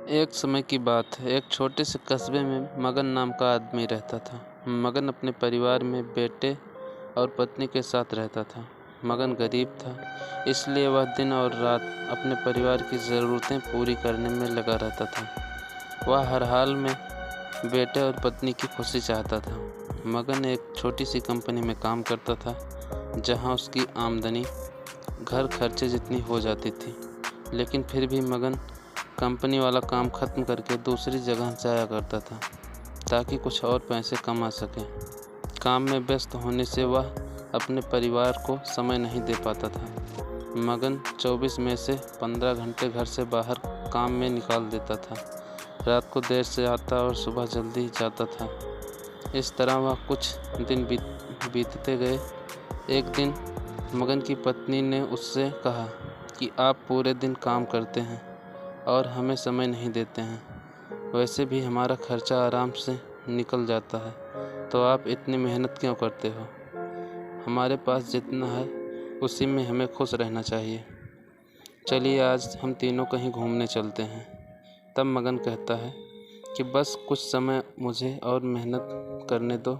एक समय की बात है। एक छोटे से कस्बे में मगन नाम का आदमी रहता था। मगन अपने परिवार में बेटे और पत्नी के साथ रहता था। मगन गरीब था, इसलिए वह दिन और रात अपने परिवार की ज़रूरतें पूरी करने में लगा रहता था। वह हर हाल में बेटे और पत्नी की खुशी चाहता था। मगन एक छोटी सी कंपनी में काम करता था, जहां उसकी आमदनी घर खर्चे जितनी हो जाती थी। लेकिन फिर भी मगन कंपनी वाला काम ख़त्म करके दूसरी जगह जाया करता था, ताकि कुछ और पैसे कमा सके। काम में व्यस्त होने से वह अपने परिवार को समय नहीं दे पाता था। मगन 24 में से 15 घंटे घर से बाहर काम में निकाल देता था। रात को देर से आता और सुबह जल्दी जाता था। इस तरह वह कुछ दिन बीतते गए। एक दिन मगन की पत्नी ने उससे कहा कि आप पूरे दिन काम करते हैं और हमें समय नहीं देते हैं। वैसे भी हमारा खर्चा आराम से निकल जाता है, तो आप इतनी मेहनत क्यों करते हो? हमारे पास जितना है उसी में हमें खुश रहना चाहिए। चलिए आज हम तीनों कहीं घूमने चलते हैं। तब मगन कहता है कि बस कुछ समय मुझे और मेहनत करने दो,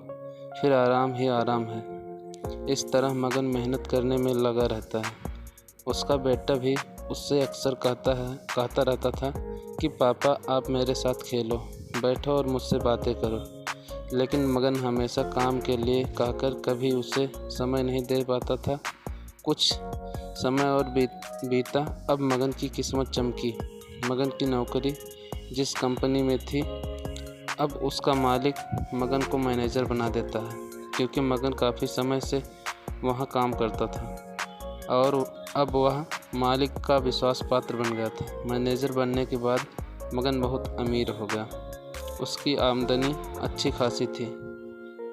फिर आराम ही आराम है। इस तरह मगन मेहनत करने में लगा रहता है। उसका बेटा भी उससे अक्सर कहता रहता था कि पापा आप मेरे साथ खेलो, बैठो और मुझसे बातें करो। लेकिन मगन हमेशा काम के लिए कहकर कभी उसे समय नहीं दे पाता था। कुछ समय और बीता। अब मगन की किस्मत चमकी। मगन की नौकरी जिस कंपनी में थी, अब उसका मालिक मगन को मैनेजर बना देता है, क्योंकि मगन काफ़ी समय से वहाँ काम करता था और अब वह मालिक का विश्वास पात्र बन गया था। मैनेजर बनने के बाद मगन बहुत अमीर हो गया। उसकी आमदनी अच्छी खासी थी।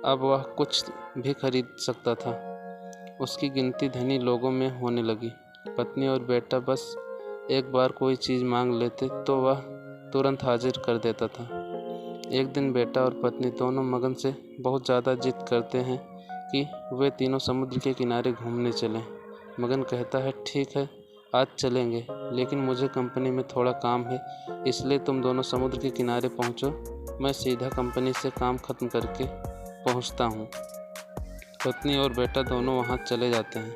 अब वह कुछ भी खरीद सकता था। उसकी गिनती धनी लोगों में होने लगी। पत्नी और बेटा बस एक बार कोई चीज़ मांग लेते तो वह तुरंत हाजिर कर देता था। एक दिन बेटा और पत्नी दोनों मगन से बहुत ज़्यादा जिद करते हैं कि वे तीनों समुद्र के किनारे घूमने चलें। मगन कहता है ठीक है, आज चलेंगे, लेकिन मुझे कंपनी में थोड़ा काम है, इसलिए तुम दोनों समुद्र के किनारे पहुंचो, मैं सीधा कंपनी से काम ख़त्म करके पहुंचता हूं। पत्नी और बेटा दोनों वहां चले जाते हैं।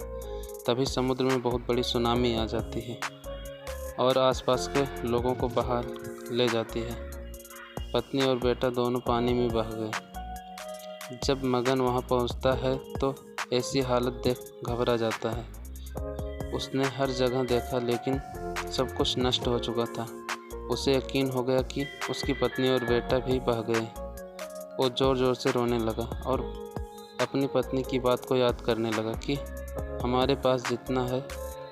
तभी समुद्र में बहुत बड़ी सुनामी आ जाती है और आसपास के लोगों को बहा ले जाती है। पत्नी और बेटा दोनों पानी में बह गए। जब मगन वहां पहुंचता है तो ऐसी हालत देख घबरा जाता है। उसने हर जगह देखा, लेकिन सब कुछ नष्ट हो चुका था। उसे यकीन हो गया कि उसकी पत्नी और बेटा भी बह गए। वो ज़ोर ज़ोर से रोने लगा और अपनी पत्नी की बात को याद करने लगा कि हमारे पास जितना है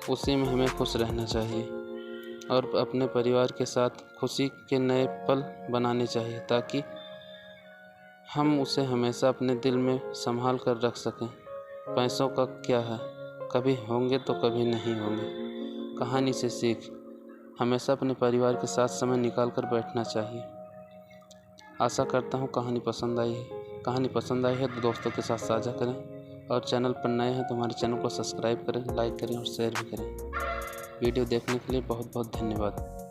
उसी में हमें खुश रहना चाहिए और अपने परिवार के साथ खुशी के नए पल बनाने चाहिए, ताकि हम उसे हमेशा अपने दिल में संभाल कर रख सकें। पैसों का क्या है, कभी होंगे तो कभी नहीं होंगे। कहानी से सीख, हमेशा अपने परिवार के साथ समय निकाल कर बैठना चाहिए। आशा करता हूँ कहानी पसंद आई है। कहानी पसंद आई है तो दोस्तों के साथ साझा करें और चैनल पर नए हैं तो हमारे चैनल को सब्सक्राइब करें, लाइक करें और शेयर भी करें। वीडियो देखने के लिए बहुत बहुत धन्यवाद।